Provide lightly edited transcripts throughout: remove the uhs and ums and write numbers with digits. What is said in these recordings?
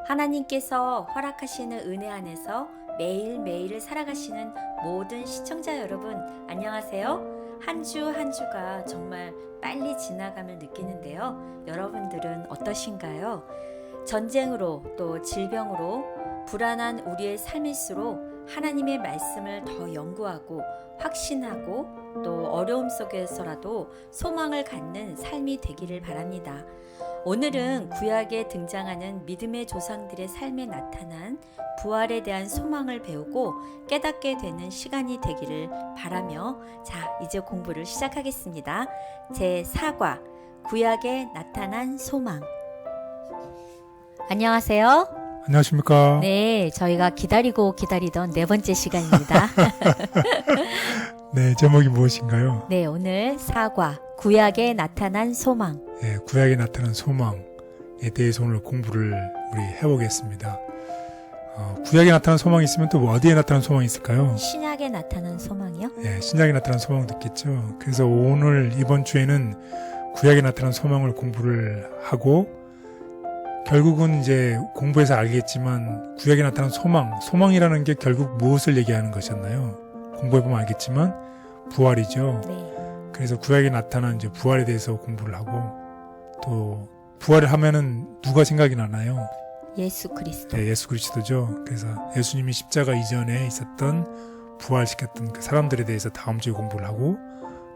하나님께서 허락하시는 은혜 안에서 매일매일을 살아가시는 모든 시청자 여러분, 안녕하세요. 한 주 한 주가 정말 빨리 지나감을 느끼는데요. 여러분들은 어떠신가요? 전쟁으로 또 질병으로 불안한 우리의 삶일수록 하나님의 말씀을 더 연구하고 확신하고 또 어려움 속에서라도 소망을 갖는 삶이 되기를 바랍니다. 오늘은 구약에 등장하는 믿음의 조상들의 삶에 나타난 부활에 대한 소망을 배우고 깨닫게 되는 시간이 되기를 바라며 이제 공부를 시작하겠습니다. 제4과 구약에 나타난 소망. 안녕하세요. 안녕하십니까. 네, 저희가 기다리던 네 번째 시간입니다. 네, 제목이 무엇인가요? 네, 오늘 4과 구약에 나타난 소망. 네, 구약에 나타난 소망에 대해서 오늘 공부를 우리 해보겠습니다. 구약에 나타난 소망이 있으면 또 어디에 나타난 소망이 있을까요? 신약에 나타난 소망이요? 네, 신약에 나타난 소망도 있겠죠. 그래서 오늘 이번 주에는 구약에 나타난 소망을 공부를 하고 결국은 이제 공부해서 알겠지만 구약에 나타난 소망이라는 게 결국 무엇을 얘기하는 것이었나요? 공부해보면 알겠지만 부활이죠. 네. 그래서 구약에 나타난 이제 부활에 대해서 공부를 하고 또 부활을 하면은 누가 생각이 나나요? 예수 그리스도. 네, 예수 그리스도죠. 그래서 예수님이 십자가 이전에 있었던 부활시켰던 그 사람들에 대해서 다음 주에 공부를 하고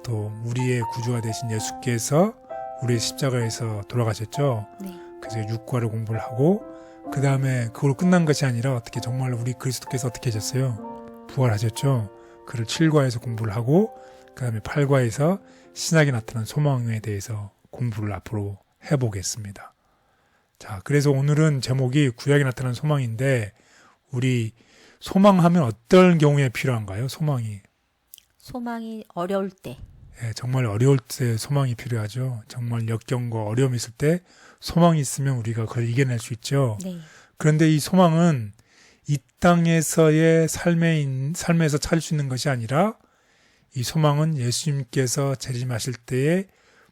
또 우리의 구주가 되신 예수께서 우리의 십자가에서 돌아가셨죠. 네. 그래서 육과를 공부를 하고 그 다음에 그걸로 끝난 것이 아니라 어떻게 정말 우리 그리스도께서 어떻게 하셨어요? 부활하셨죠. 그를 7과에서 공부를 하고 그 다음에 8과에서 신약에 나타난 소망에 대해서 공부를 앞으로 해보겠습니다. 자, 그래서 오늘은 제목이 구약에 나타난 소망인데 우리 소망하면 어떤 경우에 필요한가요? 소망이 어려울 때. 예, 정말 어려울 때 소망이 필요하죠. 정말 역경과 어려움이 있을 때 소망이 있으면 우리가 그걸 이겨낼 수 있죠. 네. 그런데 이 소망은 이 땅에서의 삶에서 찾을 수 있는 것이 아니라 이 소망은 예수님께서 재림하실 때에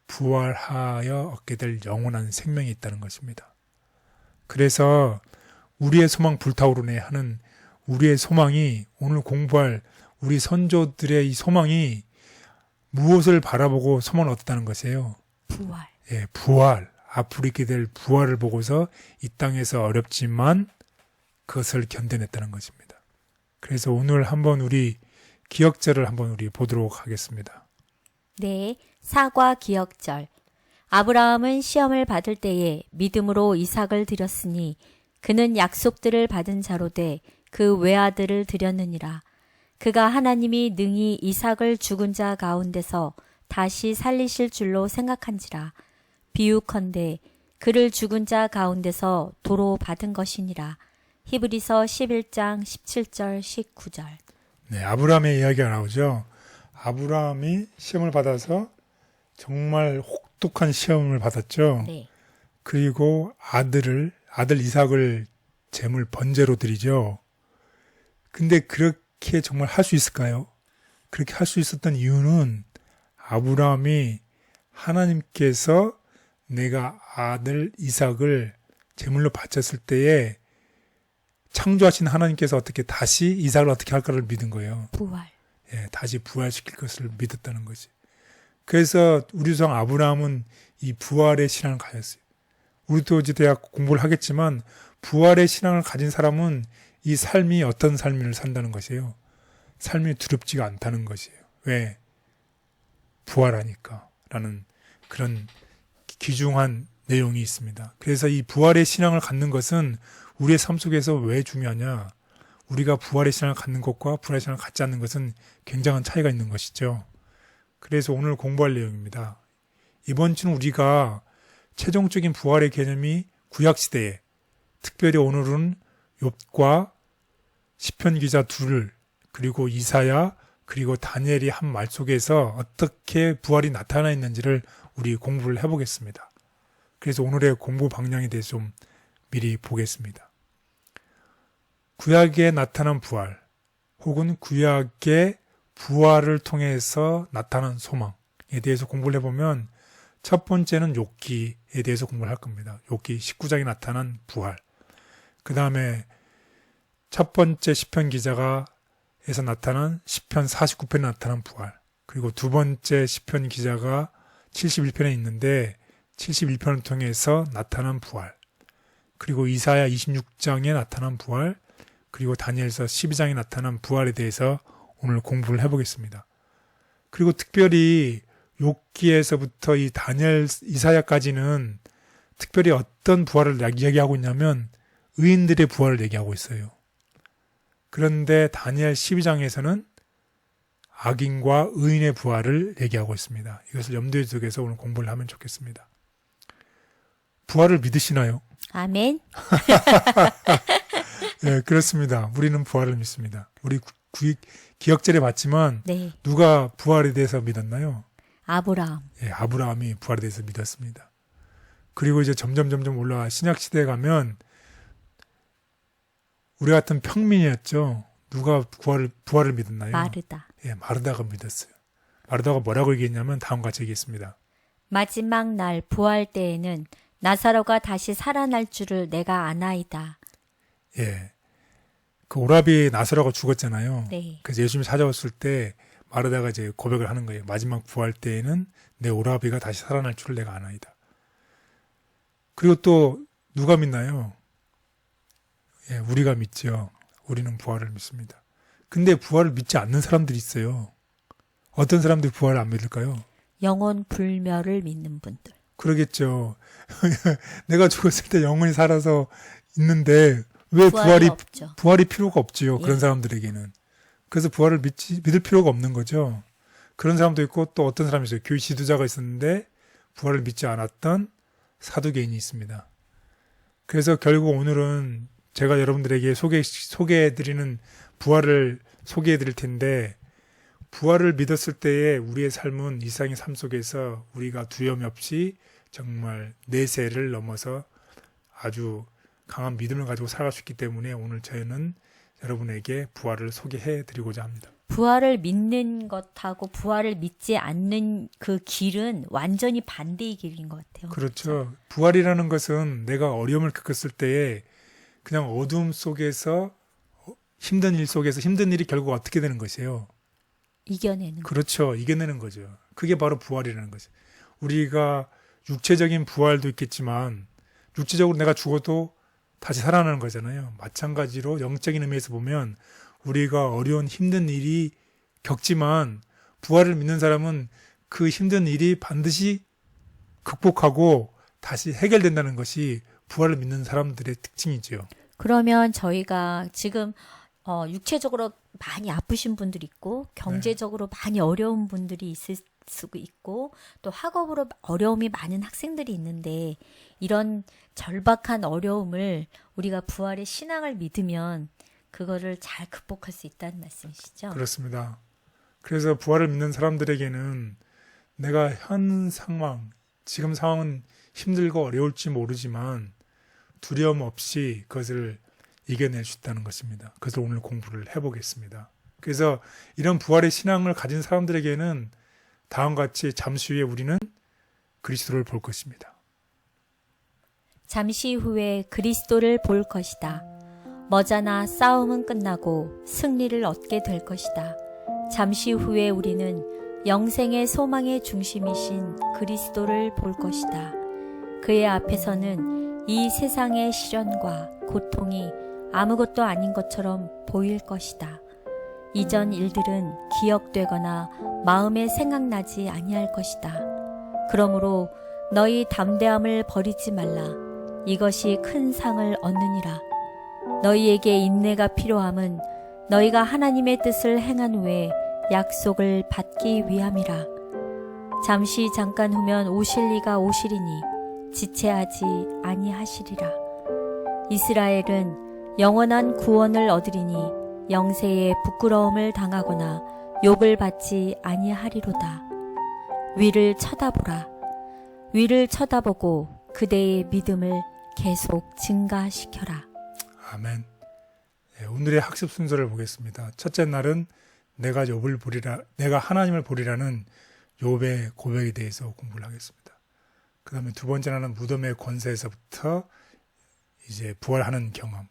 부활하여 얻게 될 영원한 생명이 있다는 것입니다. 그래서 우리의 소망 불타오르네 하는 우리의 소망이 오늘 공부할 우리 선조들의 이 소망이 무엇을 바라보고 소망을 얻었다는 것이에요? 부활. 예, 부활. 앞으로 있게 될 부활을 보고서 이 땅에서 어렵지만 그것을 견뎌냈다는 것입니다. 그래서 오늘 한번 우리 기억절을 한번 우리 보도록 하겠습니다. 네, 4과 기억절. 아브라함은 시험을 받을 때에 믿음으로 이삭을 드렸으니 그는 약속들을 받은 자로 돼 그 외아들을 드렸느니라. 그가 하나님이 능히 이삭을 죽은 자 가운데서 다시 살리실 줄로 생각한지라. 비유컨대 그를 죽은 자 가운데서 도로 받은 것이니라. 히브리서 11장 17절 19절. 네, 아브라함의 이야기가 나오죠. 아브라함이 시험을 받아서 정말 혹독한 시험을 받았죠. 네. 그리고 아들 이삭을 제물 번제로 드리죠. 근데 그렇게 정말 할 수 있을까요? 그렇게 할 수 있었던 이유는 아브라함이 하나님께서 내가 아들 이삭을 제물로 바쳤을 때에 창조하신 하나님께서 어떻게 다시 이삭을 어떻게 할까를 믿은 거예요. 부활. 예, 다시 부활시킬 것을 믿었다는 거지. 그래서 우리 조상 아브라함은 이 부활의 신앙을 가졌어요. 우리도 이제 대학 공부를 하겠지만 부활의 신앙을 가진 사람은 이 삶이 어떤 삶을 산다는 것이에요. 삶이 두렵지가 않다는 것이에요. 왜? 부활하니까 라는 그런 귀중한 내용이 있습니다. 그래서 이 부활의 신앙을 갖는 것은 우리의 삶 속에서 왜 중요하냐? 우리가 부활의 신앙을 갖는 것과 부활의 신앙을 갖지 않는 것은 굉장한 차이가 있는 것이죠. 그래서 오늘 공부할 내용입니다. 이번 주는 우리가 최종적인 부활의 개념이 구약시대에 특별히 오늘은 욥과 시편 기자 둘 그리고 이사야 그리고 다니엘이 한 말 속에서 어떻게 부활이 나타나 있는지를 우리 공부를 해보겠습니다. 그래서 오늘의 공부 방향에 대해서 좀 미리 보겠습니다. 구약에 나타난 부활 혹은 구약의 부활을 통해서 나타난 소망에 대해서 공부를 해보면 첫 번째는 욥기에 대해서 공부를 할 겁니다. 욥기 19장에 나타난 부활. 그 다음에 첫 번째 시편 기자가 에서 나타난 시편 49편에 나타난 부활, 그리고 두 번째 시편 기자가 71편에 있는데 71편을 통해서 나타난 부활, 그리고 이사야 26장에 나타난 부활, 그리고 다니엘서 12장에 나타난 부활에 대해서 오늘 공부를 해보겠습니다. 그리고 특별히 욥기에서부터 이 다니엘, 이사야까지는 특별히 어떤 부활을 이야기하고 있냐면 의인들의 부활을 얘기하고 있어요. 그런데 다니엘 12장에서는 악인과 의인의 부활을 얘기하고 있습니다. 이것을 염두에 두고서 오늘 공부를 하면 좋겠습니다. 부활을 믿으시나요? 아멘. 네, 그렇습니다. 우리는 부활을 믿습니다. 우리 기억절에 봤지만 네. 누가 부활에 대해서 믿었나요? 아브라함. 예, 아브라함이 부활에 대해서 믿었습니다. 그리고 이제 점점 올라와 신약 시대에 가면 우리 같은 평민이었죠. 누가 부활을 믿었나요? 마르다. 예, 마르다가 믿었어요. 마르다가 뭐라고 얘기했냐면 다음과 같이 얘기했습니다. 마지막 날 부활 때에는 나사로가 다시 살아날 줄을 내가 아나이다. 예, 그 오라비 나사로가 죽었잖아요. 네. 그래서 예수님이 찾아왔을 때 마르다가 이제 고백을 하는 거예요. 마지막 부활 때에는 내 오라비가 다시 살아날 줄을 내가 아나이다. 그리고 또 누가 믿나요? 예, 우리가 믿죠. 우리는 부활을 믿습니다. 근데 부활을 믿지 않는 사람들이 있어요. 어떤 사람들이 부활을 안 믿을까요? 영혼 불멸을 믿는 분들. 그러겠죠. 내가 죽었을 때 영혼이 살아서 있는데 왜 부활이 없죠. 부활이 필요가 없지요. 예. 그런 사람들에게는. 그래서 부활을 믿을 필요가 없는 거죠. 그런 사람도 있고 또 어떤 사람이 있어요. 교회 지도자가 있었는데 부활을 믿지 않았던 사두개인이 있습니다. 그래서 결국 오늘은 제가 여러분들에게 소개해드리는 부활을 소개해드릴 텐데, 부활을 믿었을 때의 우리의 삶은 일상의 삶 속에서 우리가 두려움 없이 정말 내세를 넘어서 아주 강한 믿음을 가지고 살아갈 수 있기 때문에 오늘 저희는 여러분에게 부활을 소개해드리고자 합니다. 부활을 믿는 것하고 부활을 믿지 않는 그 길은 완전히 반대의 길인 것 같아요. 그렇죠. 부활이라는 것은 내가 어려움을 겪었을 때에 그냥 어두움 속에서 힘든 일 속에서 힘든 일이 결국 어떻게 되는 것이에요? 이겨내는 거. 그렇죠. 이겨내는 거죠. 그게 바로 부활이라는 거죠. 우리가 육체적인 부활도 있겠지만 육체적으로 내가 죽어도 다시 살아나는 거잖아요. 마찬가지로 영적인 의미에서 보면 우리가 어려운 힘든 일이 겪지만 부활을 믿는 사람은 그 힘든 일이 반드시 극복하고 다시 해결된다는 것이 부활을 믿는 사람들의 특징이죠. 그러면 저희가 지금 육체적으로 많이 아프신 분들이 있고 경제적으로 많이 어려운 분들이 있을 수 있고 또 학업으로 어려움이 많은 학생들이 있는데 이런 절박한 어려움을 우리가 부활의 신앙을 믿으면 그거를 잘 극복할 수 있다는 말씀이시죠? 그렇습니다. 그래서 부활을 믿는 사람들에게는 내가 현 상황, 지금 상황은 힘들고 어려울지 모르지만 두려움 없이 그것을 이겨낼 수 있다는 것입니다. 그래서 오늘 공부를 해보겠습니다. 그래서 이런 부활의 신앙을 가진 사람들에게는 다음과 같이 잠시 후에 우리는 그리스도를 볼 것입니다. 잠시 후에 그리스도를 볼 것이다. 머지않아 싸움은 끝나고 승리를 얻게 될 것이다. 잠시 후에 우리는 영생의 소망의 중심이신 그리스도를 볼 것이다. 그의 앞에서는 이 세상의 시련과 고통이 아무것도 아닌 것처럼 보일 것이다. 이전 일들은 기억되거나 마음에 생각나지 아니할 것이다. 그러므로 너희 담대함을 버리지 말라. 이것이 큰 상을 얻느니라. 너희에게 인내가 필요함은 너희가 하나님의 뜻을 행한 후에 약속을 받기 위함이라. 잠시 잠깐 후면 오실 이가 오시리니 지체하지 아니하시리라. 이스라엘은 영원한 구원을 얻으리니 영세에 부끄러움을 당하거나 욕을 받지 아니하리로다. 위를 쳐다보라. 위를 쳐다보고 그대의 믿음을 계속 증가시켜라. 아멘. 네, 오늘의 학습 순서를 보겠습니다. 첫째 날은 내가 하나님을 보리라는 욥의 고백에 대해서 공부를 하겠습니다. 그 다음에 두 번째 날은 무덤의 권세에서부터 이제 부활하는 경험.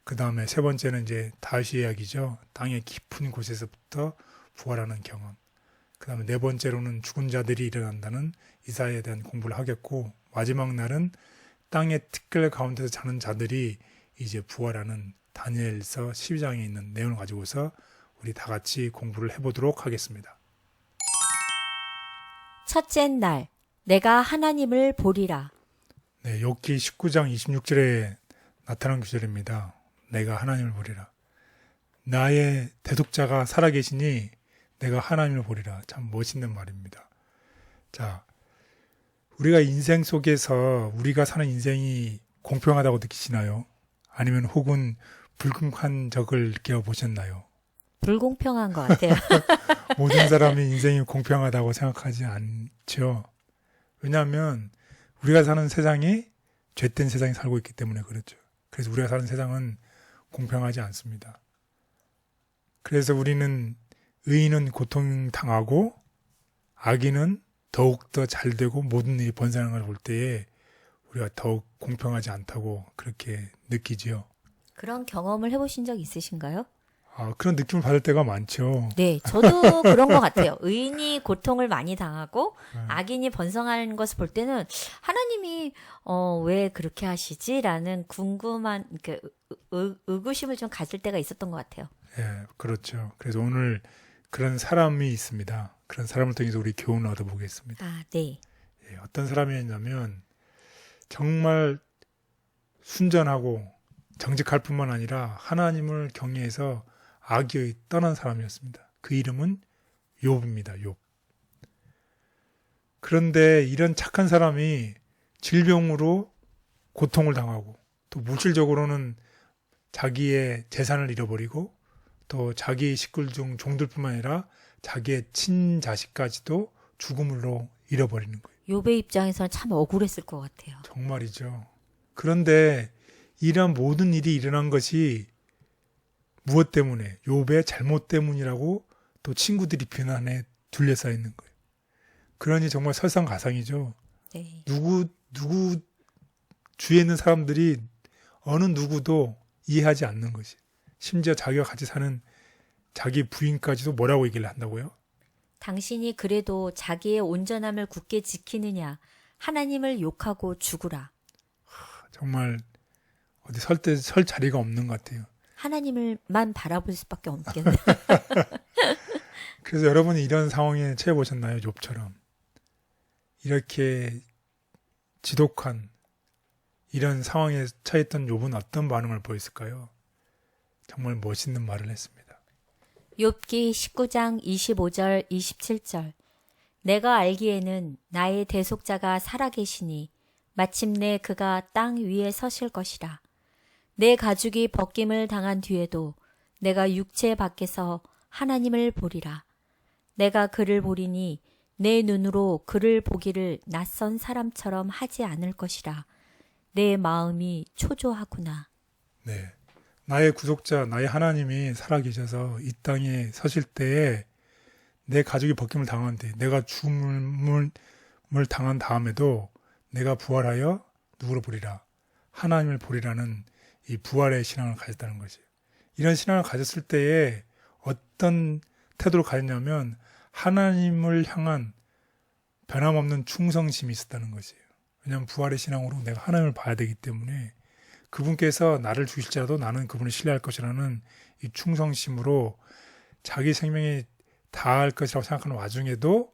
그 다음에 세 번째는 이제 다시 이야기죠. 땅의 깊은 곳에서부터 부활하는 경험. 그 다음에 네 번째로는 죽은 자들이 일어난다는 이사야에 대한 공부를 하겠고, 마지막 날은 땅의 티끌 가운데서 자는 자들이 이제 부활하는 다니엘서 12장에 있는 내용을 가지고서 우리 다 같이 공부를 해보도록 하겠습니다. 첫째 날, 내가 하나님을 보리라. 네, 욥기 19장 26절에 나타난 구절입니다. 내가 하나님을 보리라. 나의 대독자가 살아계시니 내가 하나님을 보리라. 참 멋있는 말입니다. 자, 우리가 인생 속에서 우리가 사는 인생이 공평하다고 느끼시나요? 아니면 혹은 불공평한 적을 느껴보셨나요? 불공평한 것 같아요. 모든 사람이 인생이 공평하다고 생각하지 않죠. 왜냐하면 우리가 사는 세상이 죄된 세상에 살고 있기 때문에 그렇죠. 그래서 우리가 사는 세상은 공평하지 않습니다. 그래서 우리는 의인은 고통당하고 악인은 더욱더 잘되고 모든 일이 번성하는 걸 볼 때에 우리가 더욱 공평하지 않다고 그렇게 느끼지요. 그런 경험을 해보신 적 있으신가요? 그런 느낌을 받을 때가 많죠. 네, 저도 그런 것 같아요. 의인이 고통을 많이 당하고 악인이 번성하는 것을 볼 때는 하나님이 왜 그렇게 하시지라는 궁금한 의구심을 좀 가질 때가 있었던 것 같아요. 예, 그렇죠. 그래서 오늘 그런 사람이 있습니다. 그런 사람을 통해서 우리 교훈을 얻어보겠습니다. 아, 네. 예, 어떤 사람이었냐면 정말 순전하고 정직할 뿐만 아니라 하나님을 경외해서 악이 떠난 사람이었습니다. 그 이름은 욥입니다. 욥. 그런데 이런 착한 사람이 질병으로 고통을 당하고 또 물질적으로는 자기의 재산을 잃어버리고 또 자기 식구 중 종들뿐만 아니라 자기의 친자식까지도 죽음으로 잃어버리는 거예요. 욥의 입장에서는 참 억울했을 것 같아요. 정말이죠. 그런데 이런 모든 일이 일어난 것이 무엇 때문에? 욥의 잘못 때문이라고 또 친구들이 비난에 둘러싸여 있는 거예요. 그러니 정말 설상가상이죠. 네. 누구 주위에 있는 사람들이 어느 누구도 이해하지 않는 것이. 심지어 자기가 같이 사는 자기 부인까지도 뭐라고 얘기를 한다고요? 당신이 그래도 자기의 온전함을 굳게 지키느냐 하나님을 욕하고 죽으라. 정말 어디 설 자리가 없는 것 같아요. 하나님을만 바라볼 수밖에 없겠네. 그래서 여러분이 이런 상황에 처해 보셨나요? 욥처럼. 이렇게 지독한 이런 상황에 처했던 욥은 어떤 반응을 보였을까요? 정말 멋있는 말을 했습니다. 욥기 19장 25절 27절 내가 알기에는 나의 대속자가 살아계시니 마침내 그가 땅 위에 서실 것이라. 내 가죽이 벗김을 당한 뒤에도 내가 육체 밖에서 하나님을 보리라. 내가 그를 보리니 내 눈으로 그를 보기를 낯선 사람처럼 하지 않을 것이라. 내 마음이 초조하구나. 네. 나의 구속자, 나의 하나님이 살아계셔서 이 땅에 서실 때에 내 가족이 벗김을 당한 뒤, 내가 죽음을 당한 다음에도 내가 부활하여 누구를 보리라? 하나님을 보리라는 이 부활의 신앙을 가졌다는 것이에요. 이런 신앙을 가졌을 때에 어떤 태도를 가졌냐면 하나님을 향한 변함없는 충성심이 있었다는 것이에요. 왜냐하면 부활의 신앙으로 내가 하나님을 봐야 되기 때문에 그분께서 나를 죽일지라도 나는 그분을 신뢰할 것이라는 이 충성심으로 자기 생명이 다할 것이라고 생각하는 와중에도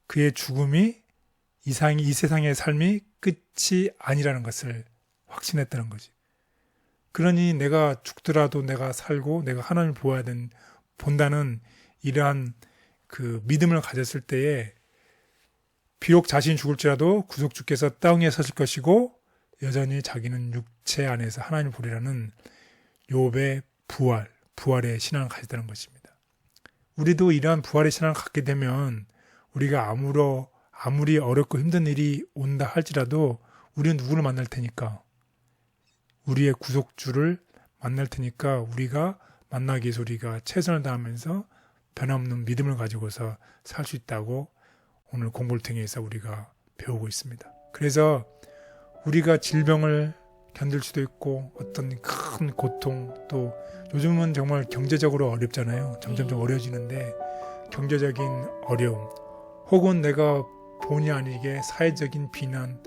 그의 죽음이 이 세상의 삶이 끝이 아니라는 것을 확신했다는 거지. 그러니 내가 죽더라도 내가 살고 내가 하나님을 본다는 이러한 그 믿음을 가졌을 때에 비록 자신이 죽을지라도 구속주께서 땅 위에 서실 것이고 여전히 자기는 육체 안에서 하나님을 보리라는 욥의 부활의 신앙을 가졌다는 것입니다. 우리도 이러한 부활의 신앙을 갖게 되면 우리가 아무리 어렵고 힘든 일이 온다 할지라도 우리는 누구를 만날 테니까 우리의 구속주를 만날 테니까 우리가 만나기 위해서 우리가 최선을 다하면서 변함없는 믿음을 가지고서 살 수 있다고 오늘 공부를 통해서 우리가 배우고 있습니다. 그래서 우리가 질병을 견딜 수도 있고 어떤 큰 고통 또 요즘은 정말 경제적으로 어렵잖아요. 점점 어려워지는데 경제적인 어려움 혹은 내가 본의 아니게 사회적인 비난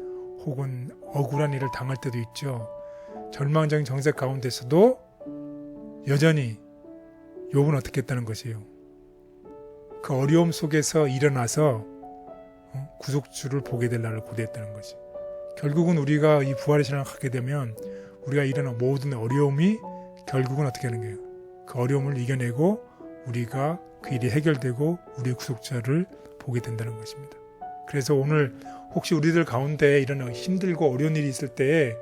혹은 억울한 일을 당할 때도 있죠. 절망적인 정세 가운데서도 여전히 욥은 어떻게 했다는 것이에요. 그 어려움 속에서 일어나서 구속주를 보게 될 날을 고대했다는 거지. 결국은 우리가 이 부활의 신앙을 갖게 되면 우리가 일어난 모든 어려움이 결국은 어떻게 하는 거예요. 그 어려움을 이겨내고 우리가 그 일이 해결되고 우리의 구속자를 보게 된다는 것입니다. 그래서 오늘 혹시 우리들 가운데 이런 힘들고 어려운 일이 있을 때에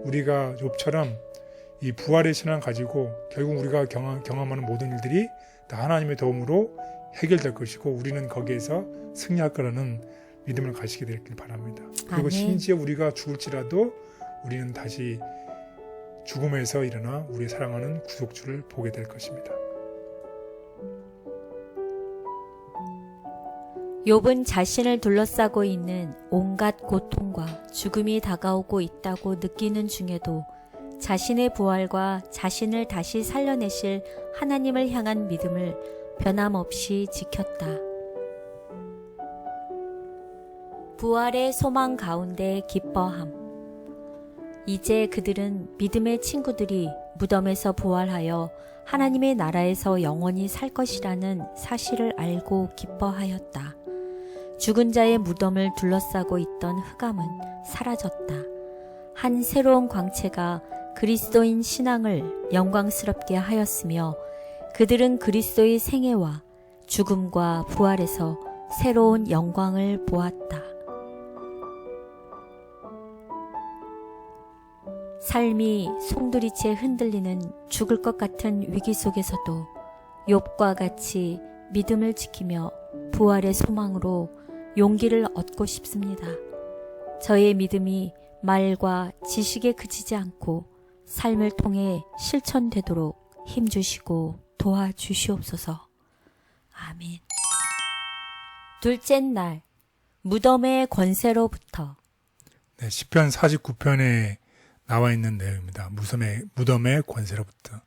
우리가 욥처럼 이 부활의 신앙을 가지고 결국 우리가 경험하는 모든 일들이 다 하나님의 도움으로 해결될 것이고 우리는 거기에서 승리할 거라는 믿음을 가지게 되길 바랍니다. 그리고 아멘. 심지어 우리가 죽을지라도 우리는 다시 죽음에서 일어나 우리 사랑하는 구속주를 보게 될 것입니다. 욥은 자신을 둘러싸고 있는 온갖 고통과 죽음이 다가오고 있다고 느끼는 중에도 자신의 부활과 자신을 다시 살려내실 하나님을 향한 믿음을 변함없이 지켰다. 부활의 소망 가운데 기뻐함. 이제 그들은 믿음의 친구들이 무덤에서 부활하여 하나님의 나라에서 영원히 살 것이라는 사실을 알고 기뻐하였다. 죽은 자의 무덤을 둘러싸고 있던 흑암은 사라졌다. 한 새로운 광채가 그리스도인 신앙을 영광스럽게 하였으며 그들은 그리스도의 생애와 죽음과 부활에서 새로운 영광을 보았다. 삶이 송두리째 흔들리는 죽을 것 같은 위기 속에서도 욥과 같이 믿음을 지키며 부활의 소망으로 용기를 얻고 싶습니다. 저의 믿음이 말과 지식에 그치지 않고 삶을 통해 실천되도록 힘주시고 도와주시옵소서. 아멘. 둘째 날, 무덤의 권세로부터. 네, 시편 49편에 나와 있는 내용입니다. 무덤의 권세로부터.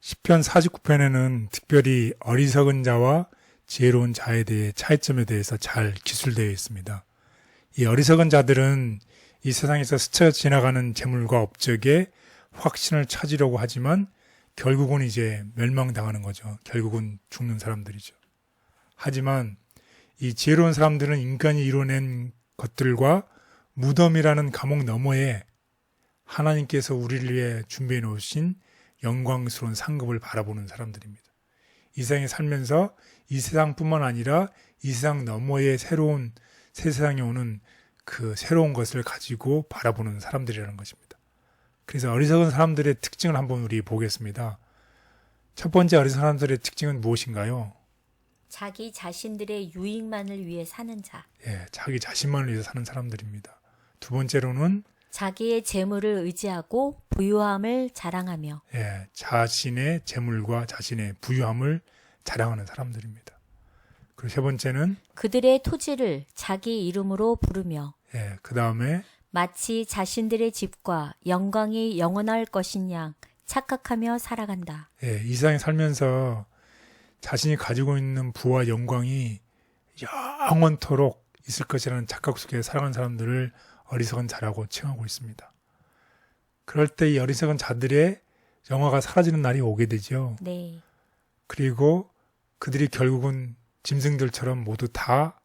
시편 49편에는 특별히 어리석은 자와 지혜로운 자에 대해 차이점에 대해서 잘 기술되어 있습니다. 이 어리석은 자들은 이 세상에서 스쳐 지나가는 재물과 업적에 확신을 찾으려고 하지만 결국은 이제 멸망당하는 거죠. 결국은 죽는 사람들이죠. 하지만 이 지혜로운 사람들은 인간이 이뤄낸 것들과 무덤이라는 감옥 너머에 하나님께서 우리를 위해 준비해 놓으신 영광스러운 상급을 바라보는 사람들입니다. 이 세상에 살면서 이 세상뿐만 아니라 이 세상 너머의 새로운 새 세상에 오는 그 새로운 것을 가지고 바라보는 사람들이라는 것입니다. 그래서 어리석은 사람들의 특징을 한번 우리 보겠습니다. 첫 번째 어리석은 사람들의 특징은 무엇인가요? 자기 자신들의 유익만을 위해 사는 자. 예, 자기 자신만을 위해서 사는 사람들입니다. 두 번째로는 자기의 재물을 의지하고 부유함을 자랑하며. 예, 자신의 재물과 자신의 부유함을 자랑하는 사람들입니다. 그리고 세 번째는 그들의 토지를 자기 이름으로 부르며. 예, 그 다음에 마치 자신들의 집과 영광이 영원할 것인 양 착각하며 살아간다. 예, 이 세상에 살면서 자신이 가지고 있는 부와 영광이 영원토록 있을 것이라는 착각 속에 살아가는 사람들을 어리석은 자라고 칭하고 있습니다. 그럴 때 이 어리석은 자들의 영화가 사라지는 날이 오게 되죠. 네. 그리고 그들이 결국은 짐승들처럼 모두 다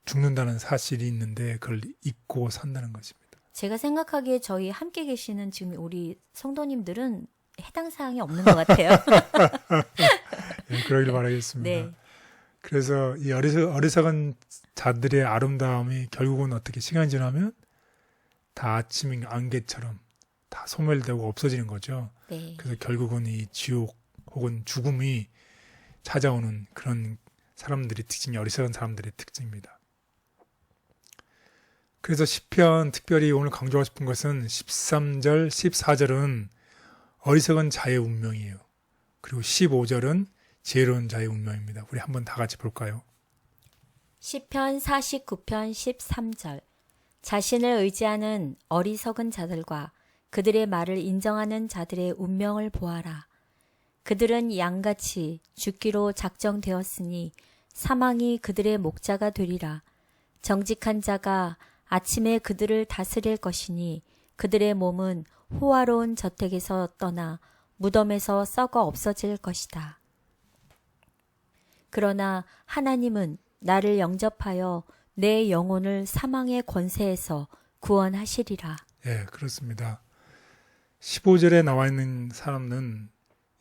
죽는다는 사실이 있는데 그걸 잊고 산다는 것입니다. 제가 생각하기에 저희 함께 계시는 지금 우리 성도님들은 해당 사항이 없는 것 같아요. 네, 그러길 바라겠습니다. 네. 그래서 이 어리석은 자들의 아름다움이 결국은 어떻게 시간이 지나면 다 아침 안개처럼 다 소멸되고 없어지는 거죠. 네. 그래서 결국은 이 지옥 혹은 죽음이 찾아오는 그런 사람들의 특징이 어리석은 사람들의 특징입니다. 그래서 시편 특별히 오늘 강조하고 싶은 것은 13절, 14절은 어리석은 자의 운명이에요. 그리고 15절은 지혜로운 자의 운명입니다. 우리 한번 다 같이 볼까요? 시편 49편 13절. 자신을 의지하는 어리석은 자들과 그들의 말을 인정하는 자들의 운명을 보아라. 그들은 양같이 죽기로 작정되었으니 사망이 그들의 목자가 되리라. 정직한 자가 아침에 그들을 다스릴 것이니 그들의 몸은 호화로운 저택에서 떠나 무덤에서 썩어 없어질 것이다. 그러나 하나님은 나를 영접하여 내 영혼을 사망의 권세에서 구원하시리라. 예, 그렇습니다. 15절에 나와 있는 사람은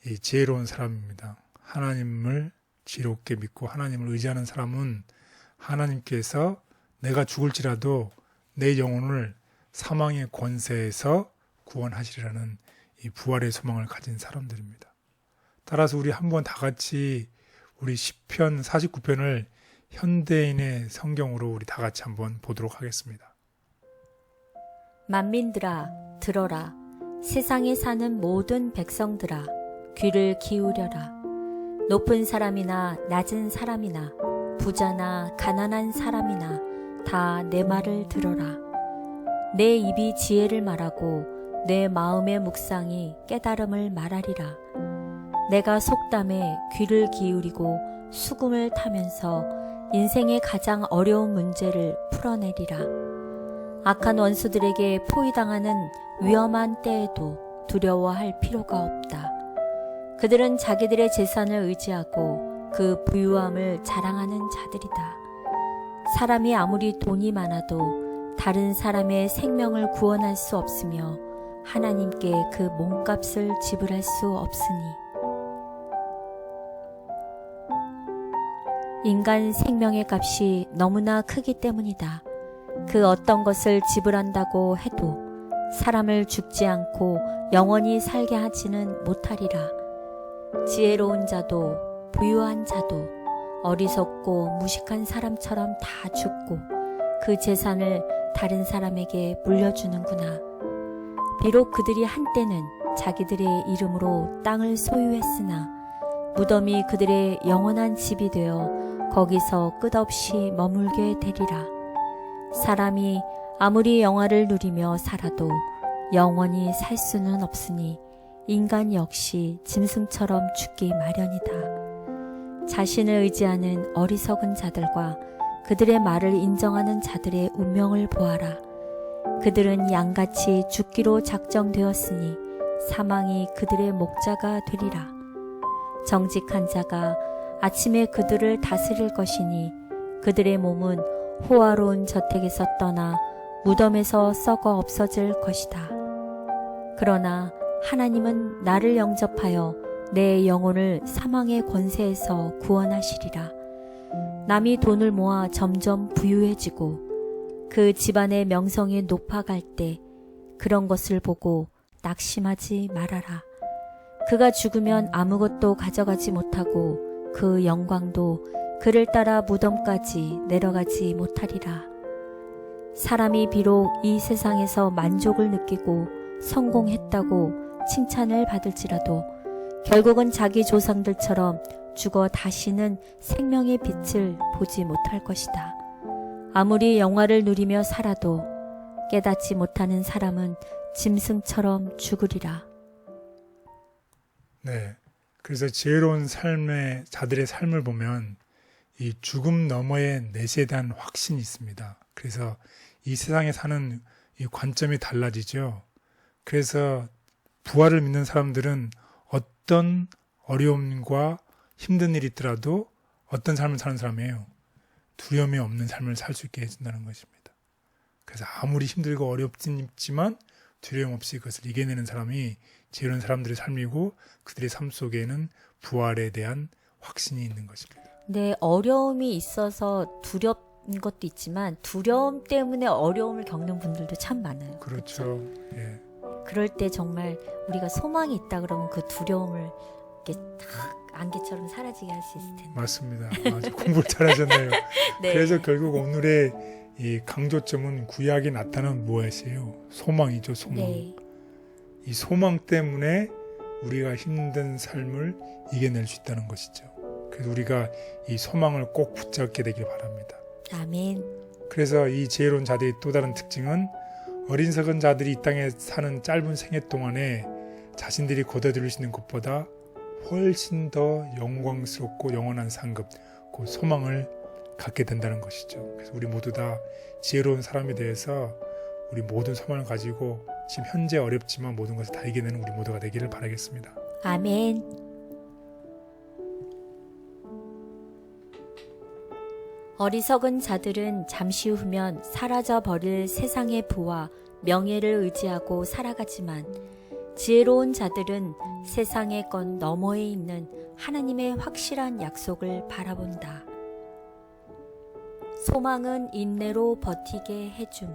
이 지혜로운 사람입니다. 하나님을 지혜롭게 믿고 하나님을 의지하는 사람은 하나님께서 내가 죽을지라도 내 영혼을 사망의 권세에서 구원하시리라는 이 부활의 소망을 가진 사람들입니다. 따라서 우리 한번 다 같이 우리 시편 49편을 현대인의 성경으로 우리 다 같이 한번 보도록 하겠습니다. 만민들아 들어라. 세상에 사는 모든 백성들아 귀를 기울여라. 높은 사람이나 낮은 사람이나 부자나 가난한 사람이나 다 내 말을 들어라. 내 입이 지혜를 말하고 내 마음의 묵상이 깨달음을 말하리라. 내가 속담에 귀를 기울이고 수금을 타면서 인생의 가장 어려운 문제를 풀어내리라. 악한 원수들에게 포위당하는 위험한 때에도 두려워할 필요가 없다. 그들은 자기들의 재산을 의지하고 그 부유함을 자랑하는 자들이다. 사람이 아무리 돈이 많아도 다른 사람의 생명을 구원할 수 없으며 하나님께 그 몸값을 지불할 수 없으니 인간 생명의 값이 너무나 크기 때문이다. 그 어떤 것을 지불한다고 해도 사람을 죽지 않고 영원히 살게 하지는 못하리라. 지혜로운 자도 부유한 자도 어리석고 무식한 사람처럼 다 죽고 그 재산을 다른 사람에게 물려주는구나. 비록 그들이 한때는 자기들의 이름으로 땅을 소유했으나 무덤이 그들의 영원한 집이 되어 거기서 끝없이 머물게 되리라. 사람이 아무리 영화를 누리며 살아도 영원히 살 수는 없으니 인간 역시 짐승처럼 죽기 마련이다. 자신을 의지하는 어리석은 자들과 그들의 말을 인정하는 자들의 운명을 보아라. 그들은 양같이 죽기로 작정되었으니 사망이 그들의 목자가 되리라. 정직한 자가 아침에 그들을 다스릴 것이니 그들의 몸은 호화로운 저택에서 떠나 무덤에서 썩어 없어질 것이다. 그러나 하나님은 나를 영접하여 내 영혼을 사망의 권세에서 구원하시리라. 남이 돈을 모아 점점 부유해지고 그 집안의 명성이 높아갈 때 그런 것을 보고 낙심하지 말아라. 그가 죽으면 아무것도 가져가지 못하고 그 영광도 그를 따라 무덤까지 내려가지 못하리라. 사람이 비록 이 세상에서 만족을 느끼고 성공했다고 칭찬을 받을지라도 결국은 자기 조상들처럼 죽어 다시는 생명의 빛을 보지 못할 것이다. 아무리 영화를 누리며 살아도 깨닫지 못하는 사람은 짐승처럼 죽으리라. 네. 그래서 지혜로운 삶의 자들의 삶을 보면 이 죽음 너머의 내세에 대한 확신이 있습니다. 그래서 이 세상에 사는 이 관점이 달라지죠. 그래서 부활을 믿는 사람들은 어떤 어려움과 힘든 일이 있더라도 어떤 삶을 사는 사람이에요. 두려움이 없는 삶을 살 수 있게 해준다는 것입니다. 그래서 아무리 힘들고 어렵지만 두려움 없이 그것을 이겨내는 사람이 지혜로운 사람들의 삶이고 그들의 삶 속에는 부활에 대한 확신이 있는 것입니다. 네, 어려움이 있어서 두려운 것도 있지만 두려움 때문에 어려움을 겪는 분들도 참 많아요. 그렇죠. 예. 그럴 때 정말 우리가 소망이 있다 그러면 그 두려움을 이렇게 탁 안개처럼 사라지게 할 수 있을 텐데. 맞습니다. 아주 공부를 잘하셨네요. 네. 그래서 결국 오늘의 이 강조점은 구약에 나타난 무엇이에요? 소망이죠, 소망. 네. 이 소망 때문에 우리가 힘든 삶을 이겨낼 수 있다는 것이죠. 그래서 우리가 이 소망을 꼭 붙잡게 되길 바랍니다. 아멘. 그래서 이 지혜로운 자들의 또 다른 특징은 어리석은 자들이 이 땅에 사는 짧은 생애 동안에 자신들이 거둬들일 수 있는 것보다 훨씬 더 영광스럽고 영원한 상급, 그 소망을 갖게 된다는 것이죠. 그래서 우리 모두 다 지혜로운 사람에 대해서 우리 모든 소망을 가지고 지금 현재 어렵지만 모든 것을 다 이겨내는 우리 모두가 되기를 바라겠습니다. 아멘. 어리석은 자들은 잠시 후면 사라져 버릴 세상의 부와 명예를 의지하고 살아가지만 지혜로운 자들은 세상의 것 너머에 있는 하나님의 확실한 약속을 바라본다. 소망은 인내로 버티게 해줌.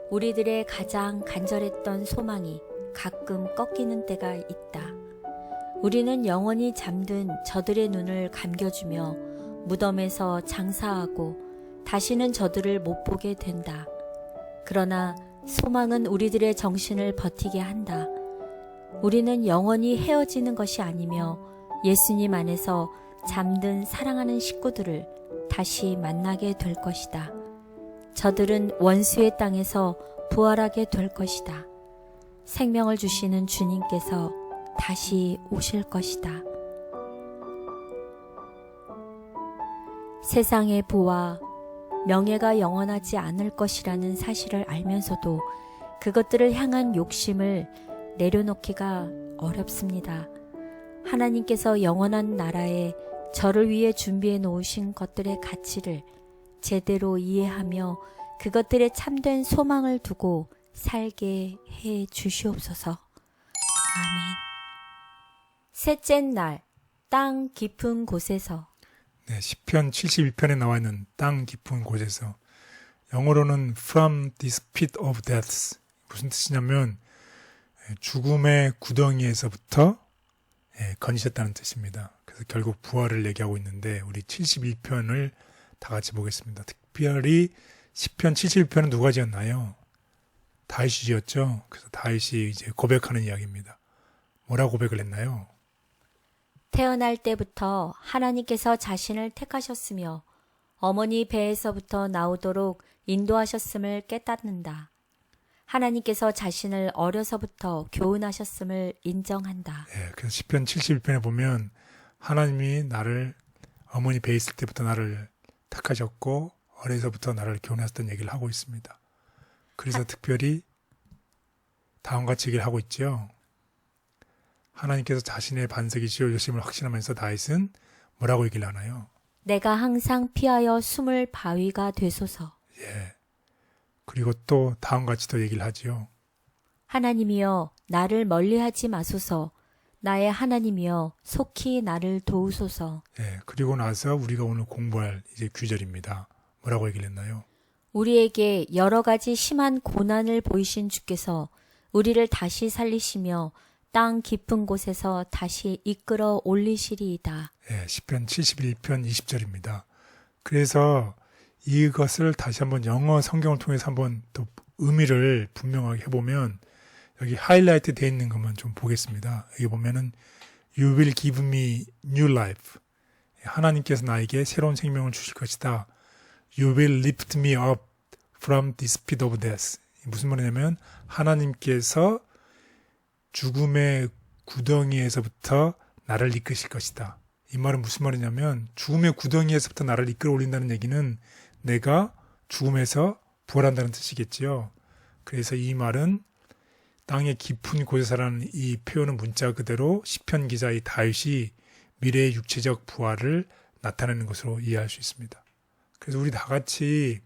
우리들의 가장 간절했던 소망이 가끔 꺾이는 때가 있다. 우리는 영원히 잠든 저들의 눈을 감겨주며 무덤에서 장사하고 다시는 저들을 못 보게 된다. 그러나 소망은 우리들의 정신을 버티게 한다. 우리는 영원히 헤어지는 것이 아니며 예수님 안에서 잠든 사랑하는 식구들을 다시 만나게 될 것이다. 저들은 원수의 땅에서 부활하게 될 것이다. 생명을 주시는 주님께서 다시 오실 것이다. 세상의 부와 명예가 영원하지 않을 것이라는 사실을 알면서도 그것들을 향한 욕심을 내려놓기가 어렵습니다. 하나님께서 영원한 나라에 저를 위해 준비해 놓으신 것들의 가치를 제대로 이해하며 그것들의 참된 소망을 두고 살게 해 주시옵소서. 아멘. 셋째 날, 땅 깊은 곳에서. 네, 시편 71편에 나와 있는 땅 깊은 곳에서, 영어로는 From this pit of death. 무슨 뜻이냐면 죽음의 구덩이에서부터 건지셨다는 뜻입니다. 그래서 결국 부활을 얘기하고 있는데 우리 71편을 다 같이 보겠습니다. 특별히 시편 71편은 누가 지었나요? 다윗이 지었죠. 그래서 다윗이 이제 고백하는 이야기입니다. 뭐라고 고백을 했나요? 태어날 때부터 하나님께서 자신을 택하셨으며 어머니 배에서부터 나오도록 인도하셨음을 깨닫는다. 하나님께서 자신을 어려서부터 교훈하셨음을 인정한다. 예, 그래서 시편 71편에 보면 하나님이 나를 어머니 배에 있을 때부터 나를 택하셨고 어려서부터 나를 교훈하셨던 얘기를 하고 있습니다. 그래서 특별히 다음과 같이 얘기를 하고 있죠. 하나님께서 자신의 반석이시오 요심을 확신하면서 다윗은 뭐라고 얘기를 하나요? 내가 항상 피하여 숨을 바위가 되소서. 예. 그리고 또 다음과 같이 또 얘기를 하지요. 하나님이여 나를 멀리하지 마소서. 나의 하나님이여 속히 나를 도우소서. 예. 그리고 나서 우리가 오늘 공부할 이제 규절입니다. 뭐라고 얘기를 했나요? 우리에게 여러 가지 심한 고난을 보이신 주께서 우리를 다시 살리시며 땅 깊은 곳에서 다시 이끌어 올리시리이다. 예, 시편 71편 20절입니다. 그래서 이것을 다시 한번 영어 성경을 통해서 한번 또 의미를 분명하게 해보면 여기 하이라이트 되어 있는 것만 좀 보겠습니다. 여기 보면은 You will give me new life. 하나님께서 나에게 새로운 생명을 주실 것이다. You will lift me up from this pit of death. 무슨 말이냐면 하나님께서 죽음의 구덩이에서부터 나를 이끄실 것이다. 이 말은 무슨 말이냐면 죽음의 구덩이에서부터 나를 이끌어 올린다는 얘기는 내가 죽음에서 부활한다는 뜻이겠지요. 그래서 이 말은 땅의 깊은 곳에서라는 이 표현은 문자 그대로 시편 기자의 다윗이 미래의 육체적 부활을 나타내는 것으로 이해할 수 있습니다. 그래서 우리 다 같이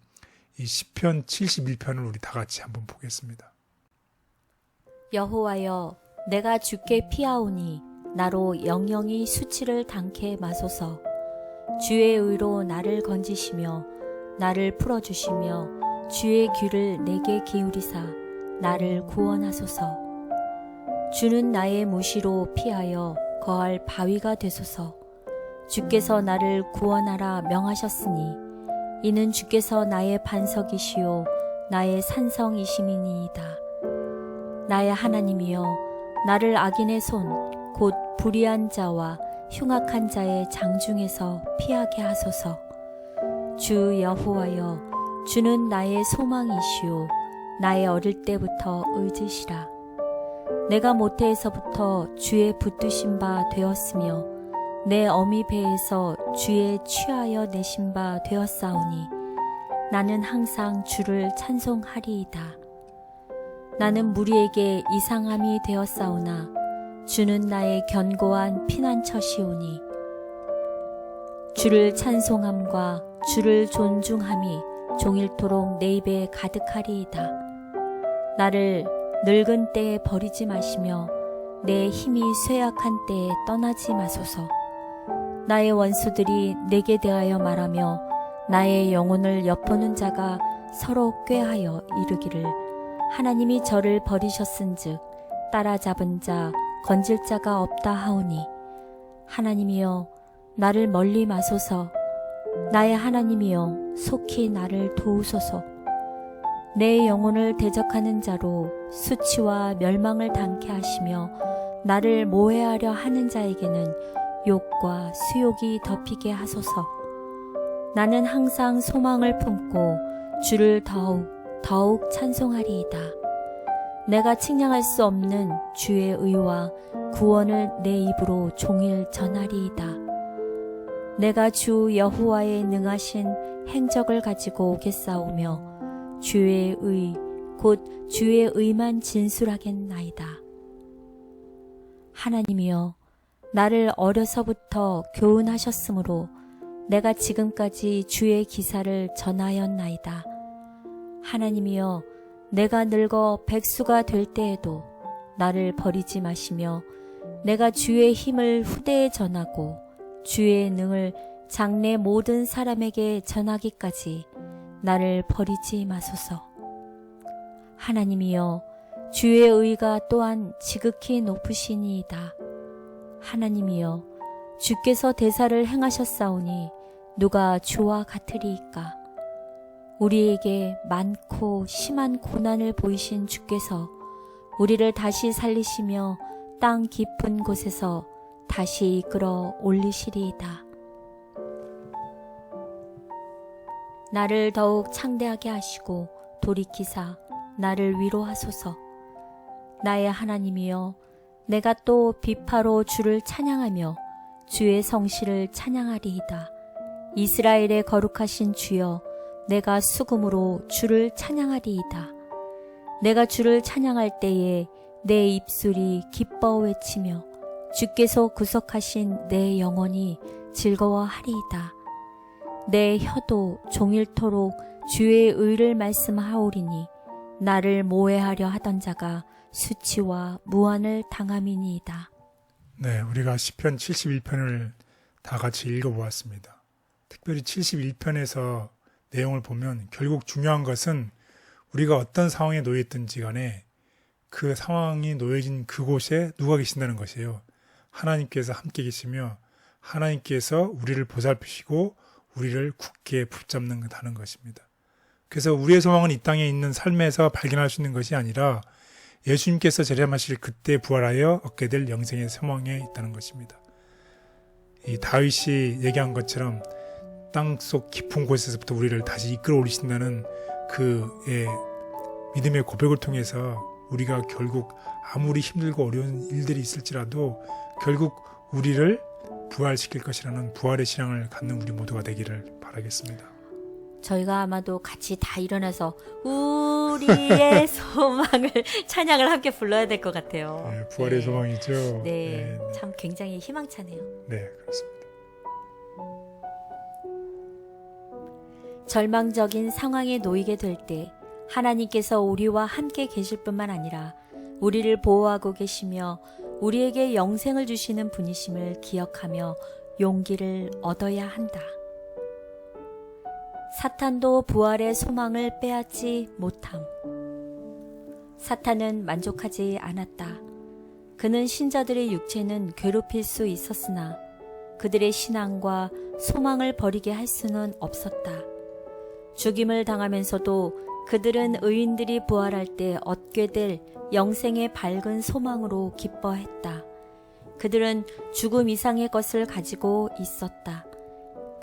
이 시편 71편을 우리 다 같이 한번 보겠습니다. 여호와여 내가 주께 피하오니 나로 영영이 수치를 당케 마소서. 주의 의로 나를 건지시며 나를 풀어주시며 주의 귀를 내게 기울이사 나를 구원하소서. 주는 나의 무시로 피하여 거할 바위가 되소서. 주께서 나를 구원하라 명하셨으니 이는 주께서 나의 반석이시요 나의 산성이심이니이다. 나의 하나님이여 나를 악인의 손 곧 불의한 자와 흉악한 자의 장중에서 피하게 하소서. 주 여호와여, 주는 나의 소망이시오. 나의 어릴 때부터 의지시라. 내가 모태에서부터 주의 붙드신 바 되었으며 내 어미 배에서 주의 취하여 내신 바 되었사오니 나는 항상 주를 찬송하리이다. 나는 무리에게 이상함이 되었사오나 주는 나의 견고한 피난처시오니 주를 찬송함과 주를 존중함이 종일토록 내 입에 가득하리이다. 나를 늙은 때에 버리지 마시며 내 힘이 쇠약한 때에 떠나지 마소서. 나의 원수들이 내게 대하여 말하며 나의 영혼을 엿보는 자가 서로 꾀하여 이르기를 하나님이 저를 버리셨은즉 따라잡은 자 건질 자가 없다 하오니 하나님이여 나를 멀리 마소서. 나의 하나님이여 속히 나를 도우소서. 내 영혼을 대적하는 자로 수치와 멸망을 당케 하시며 나를 모해하려 하는 자에게는 욕과 수욕이 덮이게 하소서. 나는 항상 소망을 품고 주를 더욱 찬송하리이다. 내가 측량할 수 없는 주의 의와 구원을 내 입으로 종일 전하리이다. 내가 주 여호와의 능하신 행적을 가지고 오겠사오며 주의 의, 곧 주의 의만 진술하겠나이다. 하나님이여, 나를 어려서부터 교훈하셨으므로 내가 지금까지 주의 기사를 전하였나이다. 하나님이여, 내가 늙어 백수가 될 때에도 나를 버리지 마시며 내가 주의 힘을 후대에 전하고 주의 능을 장래 모든 사람에게 전하기까지 나를 버리지 마소서. 하나님이여, 주의 의가 또한 지극히 높으시니이다. 하나님이여, 주께서 대사를 행하셨사오니 누가 주와 같으리이까. 우리에게 많고 심한 고난을 보이신 주께서 우리를 다시 살리시며 땅 깊은 곳에서 다시 이끌어 올리시리이다. 나를 더욱 창대하게 하시고 돌이키사 나를 위로하소서. 나의 하나님이여, 내가 또 비파로 주를 찬양하며 주의 성실을 찬양하리이다. 이스라엘의 거룩하신 주여, 내가 수금으로 주를 찬양하리이다. 내가 주를 찬양할 때에 내 입술이 기뻐 외치며 주께서 구속하신 내 영혼이 즐거워하리이다. 내 혀도 종일토록 주의 의를 말씀하오리니 나를 모해하려 하던 자가 수치와 무한을 당함이니이다. 네, 우리가 시편 71편을 다 같이 읽어보았습니다. 특별히 71편에서 내용을 보면 결국 중요한 것은 우리가 어떤 상황에 놓여있든지 간에 그 상황이 놓여진 그곳에 누가 계신다는 것이에요. 하나님께서 함께 계시며 하나님께서 우리를 보살피시고 우리를 굳게 붙잡는다는 것입니다. 그래서 우리의 소망은 이 땅에 있는 삶에서 발견할 수 있는 것이 아니라 예수님께서 재림하실 그때 부활하여 얻게 될 영생의 소망에 있다는 것입니다. 이 다윗이 얘기한 것처럼 땅속 깊은 곳에서부터 우리를 다시 이끌어 올리신다는 그의 믿음의 고백을 통해서 우리가 결국 아무리 힘들고 어려운 일들이 있을지라도 결국 우리를 부활시킬 것이라는 부활의 신앙을 갖는 우리 모두가 되기를 바라겠습니다. 저희가 아마도 같이 다 일어나서 우리의 소망을 찬양을 함께 불러야 될 것 같아요. 네, 부활의 네. 소망이죠. 네, 네, 참 굉장히 희망차네요. 네, 그렇습니다. 절망적인 상황에 놓이게 될 때 하나님께서 우리와 함께 계실 뿐만 아니라 우리를 보호하고 계시며 우리에게 영생을 주시는 분이심을 기억하며 용기를 얻어야 한다. 사탄도 부활의 소망을 빼앗지 못함. 사탄은 만족하지 않았다. 그는 신자들의 육체는 괴롭힐 수 있었으나 그들의 신앙과 소망을 버리게 할 수는 없었다. 죽임을 당하면서도 그들은 의인들이 부활할 때 얻게 될 영생의 밝은 소망으로 기뻐했다. 그들은 죽음 이상의 것을 가지고 있었다.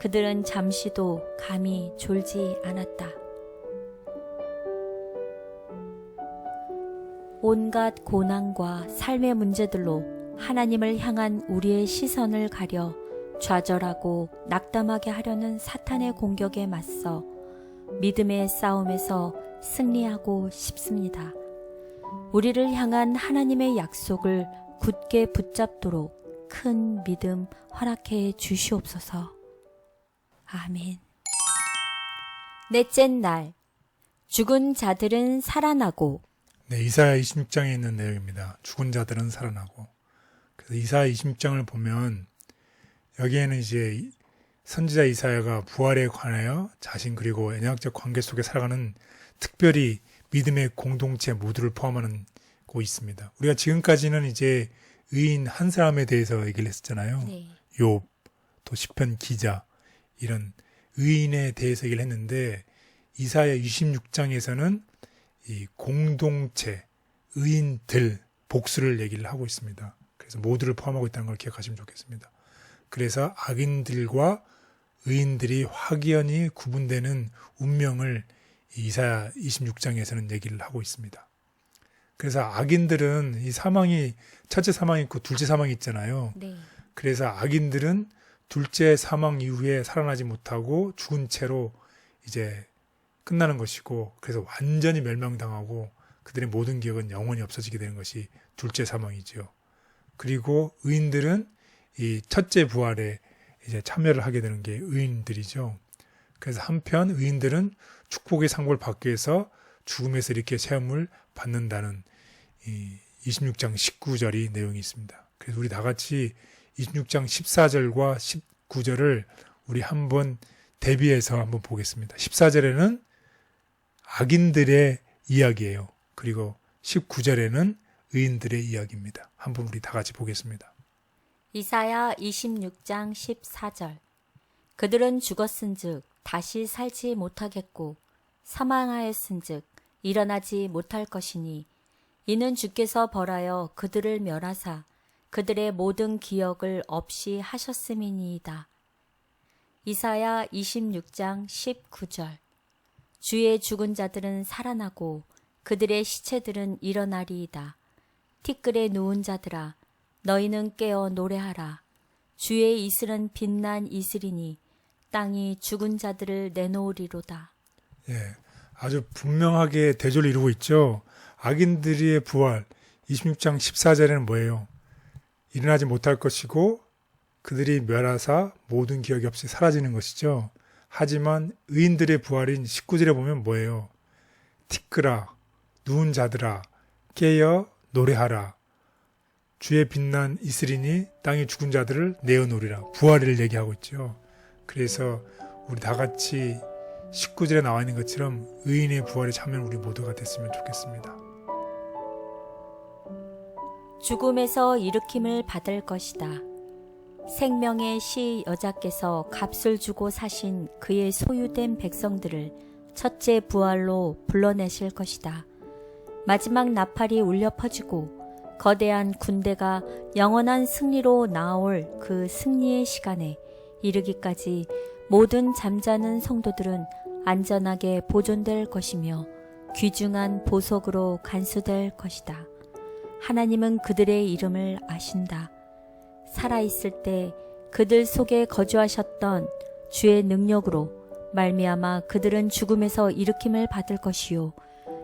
그들은 잠시도 감히 졸지 않았다. 온갖 고난과 삶의 문제들로 하나님을 향한 우리의 시선을 가려 좌절하고 낙담하게 하려는 사탄의 공격에 맞서 믿음의 싸움에서 승리하고 싶습니다. 우리를 향한 하나님의 약속을 굳게 붙잡도록 큰 믿음 허락해 주시옵소서. 아멘. 넷째 날, 죽은 자들은 살아나고. 네, 이사야 26장에 있는 내용입니다. 죽은 자들은 살아나고. 그래서 이사야 26장을 보면 여기에는 이제 선지자 이사야가 부활에 관하여 자신 그리고 언약적 관계 속에 살아가는 특별히 믿음의 공동체 모두를 포함하는 곳이 있습니다. 우리가 지금까지는 이제 의인 한 사람에 대해서 얘기를 했었잖아요. 네. 욥, 또 시편 기자 이런 의인에 대해서 얘기를 했는데 이사야 26장에서는 이 공동체, 의인들, 복수를 얘기를 하고 있습니다. 그래서 모두를 포함하고 있다는 걸 기억하시면 좋겠습니다. 그래서 악인들과 의인들이 확연히 구분되는 운명을 이사야 26장에서는 얘기를 하고 있습니다. 그래서 악인들은 이 사망이 첫째 사망이 있고 둘째 사망이 있잖아요. 네. 그래서 악인들은 둘째 사망 이후에 살아나지 못하고 죽은 채로 이제 끝나는 것이고 그래서 완전히 멸망당하고 그들의 모든 기억은 영원히 없어지게 되는 것이 둘째 사망이죠. 그리고 의인들은 이 첫째 부활에 이제 참여를 하게 되는 게 의인들이죠. 그래서 한편 의인들은 축복의 상고를 받기 위해서 죽음에서 이렇게 체험을 받는다는 이 26장 19절이 내용이 있습니다. 그래서 우리 다 같이 26장 14절과 19절을 우리 한번 대비해서 한번 보겠습니다. 14절에는 악인들의 이야기예요. 그리고 19절에는 의인들의 이야기입니다. 한번 우리 다 같이 보겠습니다. 이사야 26장 14절. 그들은 죽었은즉 다시 살지 못하겠고 사망하였은즉 일어나지 못할 것이니 이는 주께서 벌하여 그들을 멸하사 그들의 모든 기억을 없이 하셨음이니이다. 이사야 26장 19절. 주의 죽은 자들은 살아나고 그들의 시체들은 일어나리이다. 티끌에 누운 자들아 너희는 깨어 노래하라. 주의 이슬은 빛난 이슬이니 땅이 죽은 자들을 내놓으리로다. 예, 아주 분명하게 대조를 이루고 있죠. 악인들의 부활 26장 14절에는 뭐예요? 일어나지 못할 것이고 그들이 멸하사 모든 기억이 없이 사라지는 것이죠. 하지만 의인들의 부활인 19절에 보면 뭐예요? 티끌아, 누운 자들아, 깨어 노래하라. 주의 빛난 이슬이니 땅의 죽은 자들을 내어놓으리라. 부활을 얘기하고 있죠. 그래서 우리 다 같이 19절에 나와 있는 것처럼 의인의 부활에 참여한 우리 모두가 됐으면 좋겠습니다. 죽음에서 일으킴을 받을 것이다. 생명의 시 여자께서 값을 주고 사신 그의 소유된 백성들을 첫째 부활로 불러내실 것이다. 마지막 나팔이 울려 퍼지고 거대한 군대가 영원한 승리로 나아올 그 승리의 시간에 이르기까지 모든 잠자는 성도들은 안전하게 보존될 것이며 귀중한 보석으로 간수될 것이다. 하나님은 그들의 이름을 아신다. 살아있을 때 그들 속에 거주하셨던 주의 능력으로 말미암아 그들은 죽음에서 일으킴을 받을 것이요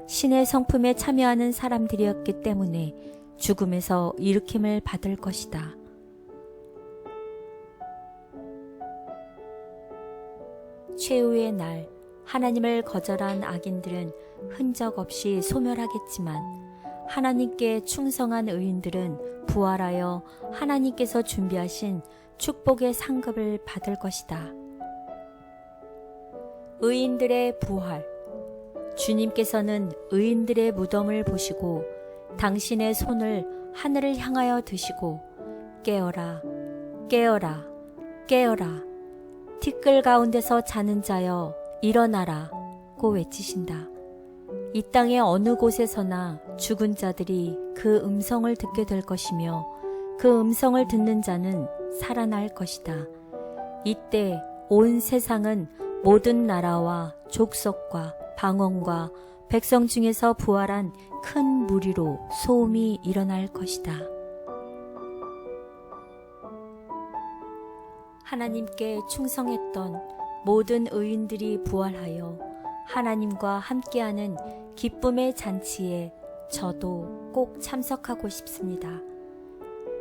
신의 성품에 참여하는 사람들이었기 때문에 죽음에서 일으킴을 받을 것이다. 최후의 날 하나님을 거절한 악인들은 흔적 없이 소멸하겠지만 하나님께 충성한 의인들은 부활하여 하나님께서 준비하신 축복의 상급을 받을 것이다. 의인들의 부활. 주님께서는 의인들의 무덤을 보시고 당신의 손을 하늘을 향하여 드시고 깨어라, 깨어라, 깨어라. 티끌 가운데서 자는 자여 일어나라 고 외치신다. 이 땅의 어느 곳에서나 죽은 자들이 그 음성을 듣게 될 것이며 그 음성을 듣는 자는 살아날 것이다. 이때 온 세상은 모든 나라와 족속과 방언과 백성 중에서 부활한 큰 무리로 소음이 일어날 것이다. 하나님께 충성했던 모든 의인들이 부활하여 하나님과 함께하는 기쁨의 잔치에 저도 꼭 참석하고 싶습니다.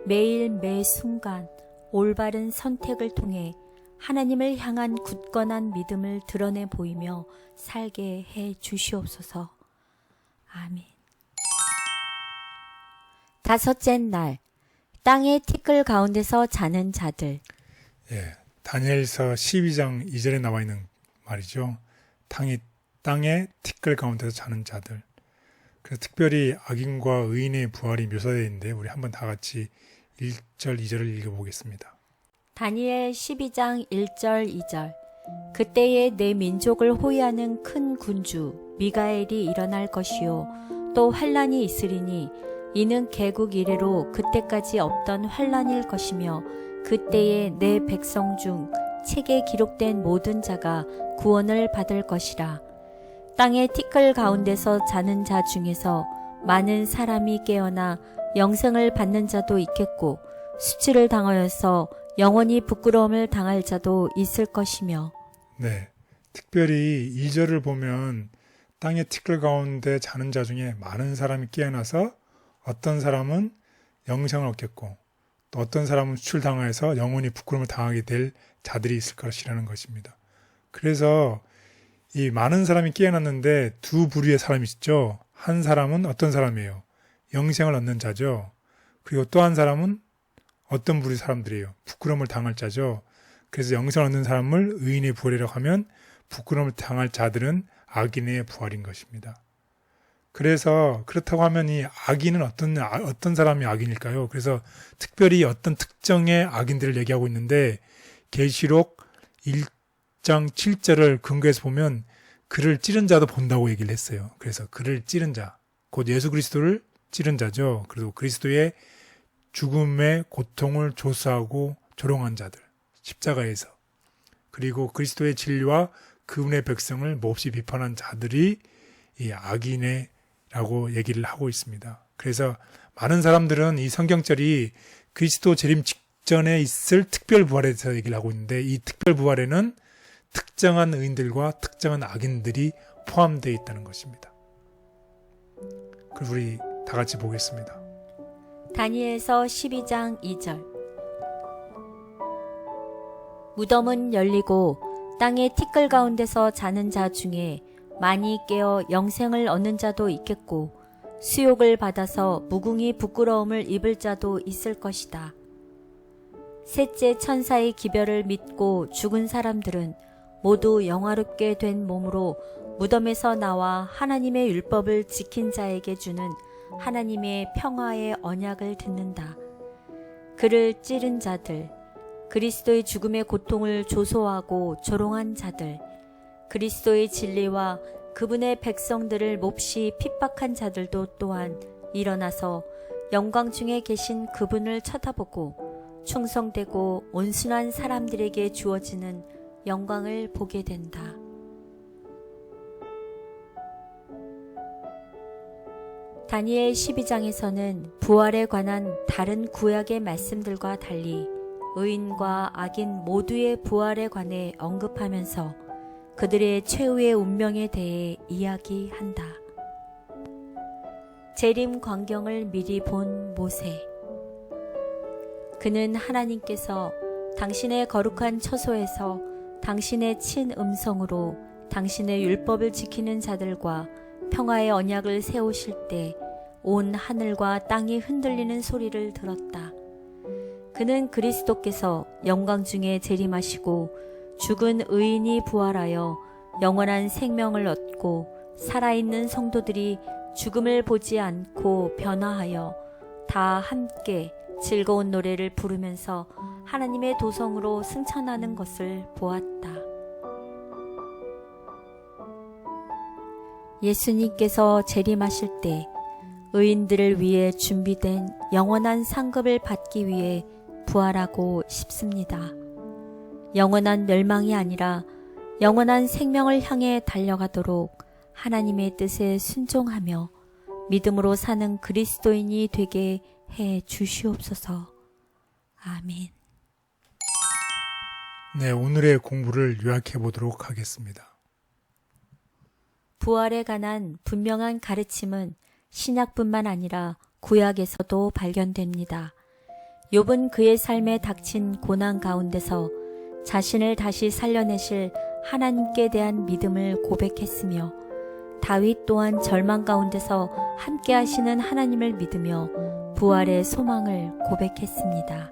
매일 매 순간 올바른 선택을 통해 하나님을 향한 굳건한 믿음을 드러내 보이며 살게 해 주시옵소서. 아멘. 다섯째 날, 땅의 티끌 가운데서 자는 자들. 예, 다니엘서 12장 2절에 나와 있는 말이죠. 땅의 티끌 가운데서 자는 자들. 그래서 특별히 악인과 의인의 부활이 묘사되어 있는데 우리 한번 다 같이 1절, 2절을 읽어보겠습니다. 다니엘 12장 1절 2절. 그때에 내 민족을 호위하는 큰 군주 미가엘이 일어날 것이요 또 환란이 있으리니 이는 개국 이래로 그때까지 없던 환란일 것이며 그때에 내 백성 중 책에 기록된 모든 자가 구원을 받을 것이라. 땅의 티끌 가운데서 자는 자 중에서 많은 사람이 깨어나 영생을 받는 자도 있겠고 수치를 당하여서 영원히 부끄러움을 당할 자도 있을 것이며. 네, 특별히 2절을 보면 땅의 티끌 가운데 자는 자 중에 많은 사람이 깨어나서 어떤 사람은 영생을 얻겠고 또 어떤 사람은 수출당하여서 영원히 부끄러움을 당하게 될 자들이 있을 것이라는 것입니다. 그래서 이 많은 사람이 깨어났는데 두 부류의 사람이 있죠. 한 사람은 어떤 사람이에요? 영생을 얻는 자죠. 그리고 또 한 사람은 어떤 부류의 사람들이에요? 부끄러움을 당할 자죠. 그래서 영생을 얻는 사람을 의인의 부활이라고 하면 부끄러움을 당할 자들은 악인의 부활인 것입니다. 그래서 그렇다고 하면 이 악인은 어떤 사람이 악인일까요? 그래서 특별히 어떤 특정의 악인들을 얘기하고 있는데 계시록 1장 7절을 근거해서 보면 그를 찌른 자도 본다고 얘기를 했어요. 그래서 그를 찌른 자, 곧 예수 그리스도를 찌른 자죠. 그리고 그리스도의 죽음의 고통을 조사하고 조롱한 자들, 십자가에서. 그리고 그리스도의 진리와 그분의 백성을 몹시 비판한 자들이 이 악인이라고 얘기를 하고 있습니다. 그래서 많은 사람들은 이 성경절이 그리스도 재림 직전에 있을 특별 부활에 대해서 얘기를 하고 있는데 이 특별 부활에는 특정한 의인들과 특정한 악인들이 포함되어 있다는 것입니다. 그럼 우리 다 같이 보겠습니다. 다니엘서 12장 2절. 무덤은 열리고 땅의 티끌 가운데서 자는 자 중에 많이 깨어 영생을 얻는 자도 있겠고 수욕을 받아서 무궁히 부끄러움을 입을 자도 있을 것이다. 셋째 천사의 기별을 믿고 죽은 사람들은 모두 영화롭게 된 몸으로 무덤에서 나와 하나님의 율법을 지킨 자에게 주는 하나님의 평화의 언약을 듣는다. 그를 찌른 자들, 그리스도의 죽음의 고통을 조소하고 조롱한 자들, 그리스도의 진리와 그분의 백성들을 몹시 핍박한 자들도 또한 일어나서 영광 중에 계신 그분을 쳐다보고 충성되고 온순한 사람들에게 주어지는 영광을 보게 된다. 다니엘 12장에서는 부활에 관한 다른 구약의 말씀들과 달리 의인과 악인 모두의 부활에 관해 언급하면서 그들의 최후의 운명에 대해 이야기한다. 재림 광경을 미리 본 모세. 그는 하나님께서 당신의 거룩한 처소에서 당신의 친음성으로 당신의 율법을 지키는 자들과 평화의 언약을 세우실 때 온 하늘과 땅이 흔들리는 소리를 들었다. 그는 그리스도께서 영광 중에 재림하시고 죽은 의인이 부활하여 영원한 생명을 얻고 살아있는 성도들이 죽음을 보지 않고 변화하여 다 함께 즐거운 노래를 부르면서 하나님의 도성으로 승천하는 것을 보았다. 예수님께서 재림하실 때 의인들을 위해 준비된 영원한 상급을 받기 위해 부활하고 싶습니다. 영원한 멸망이 아니라 영원한 생명을 향해 달려가도록 하나님의 뜻에 순종하며 믿음으로 사는 그리스도인이 되게 해 주시옵소서. 아멘. 네, 오늘의 공부를 요약해 보도록 하겠습니다. 부활에 관한 분명한 가르침은 신약뿐만 아니라 구약에서도 발견됩니다. 욥은 그의 삶에 닥친 고난 가운데서 자신을 다시 살려내실 하나님께 대한 믿음을 고백했으며, 다윗 또한 절망 가운데서 함께 하시는 하나님을 믿으며 부활의 소망을 고백했습니다.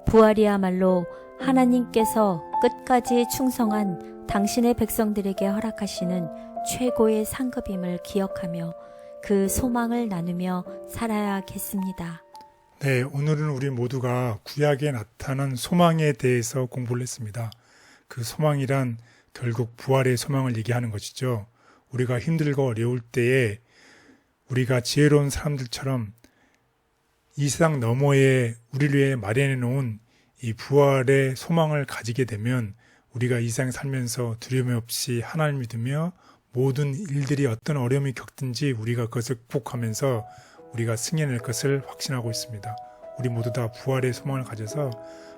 부활이야말로 하나님께서 끝까지 충성한 당신의 백성들에게 허락하시는 최고의 상급임을 기억하며 그 소망을 나누며 살아야겠습니다. 네, 오늘은 우리 모두가 구약에 나타난 소망에 대해서 공부를 했습니다. 그 소망이란 결국 부활의 소망을 얘기하는 것이죠. 우리가 힘들고 어려울 때에 우리가 지혜로운 사람들처럼 이 세상 너머에 우리를 위해 마련해 놓은 이 부활의 소망을 가지게 되면 우리가 이 세상 살면서 두려움 없이 하나님을 믿으며 모든 일들이 어떤 어려움이 겪든지 우리가 그것을 극복하면서 우리가 승리해낼 것을 확신하고 있습니다. 우리 모두 다 부활의 소망을 가져서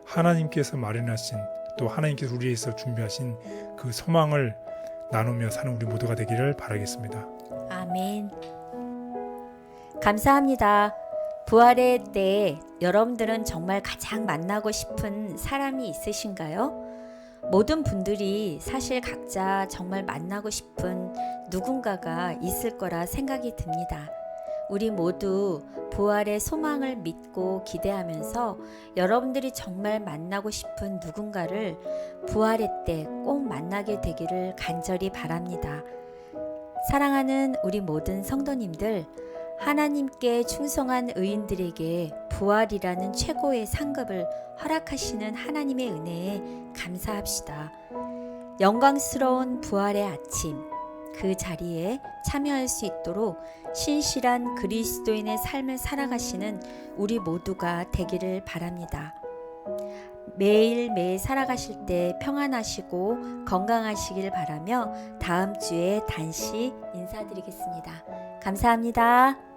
하나님께서 마련하신, 또 하나님께서 우리에 있어 준비하신 그 소망을 나누며 사는 우리 모두가 되기를 바라겠습니다. 아멘. 감사합니다. 부활의 때에 여러분들은 정말 가장 만나고 싶은 사람이 있으신가요? 모든 분들이 사실 각자 정말 만나고 싶은 누군가가 있을 거라 생각이 듭니다. 우리 모두 부활의 소망을 믿고 기대하면서 여러분들이 정말 만나고 싶은 누군가를 부활의 때 꼭 만나게 되기를 간절히 바랍니다. 사랑하는 우리 모든 성도님들, 하나님께 충성한 의인들에게 부활이라는 최고의 상급을 허락하시는 하나님의 은혜에 감사합시다. 영광스러운 부활의 아침, 그 자리에 참여할 수 있도록 신실한 그리스도인의 삶을 살아가시는 우리 모두가 되기를 바랍니다. 매일매일 살아가실 때 평안하시고 건강하시길 바라며 다음 주에 단시 인사드리겠습니다. 감사합니다.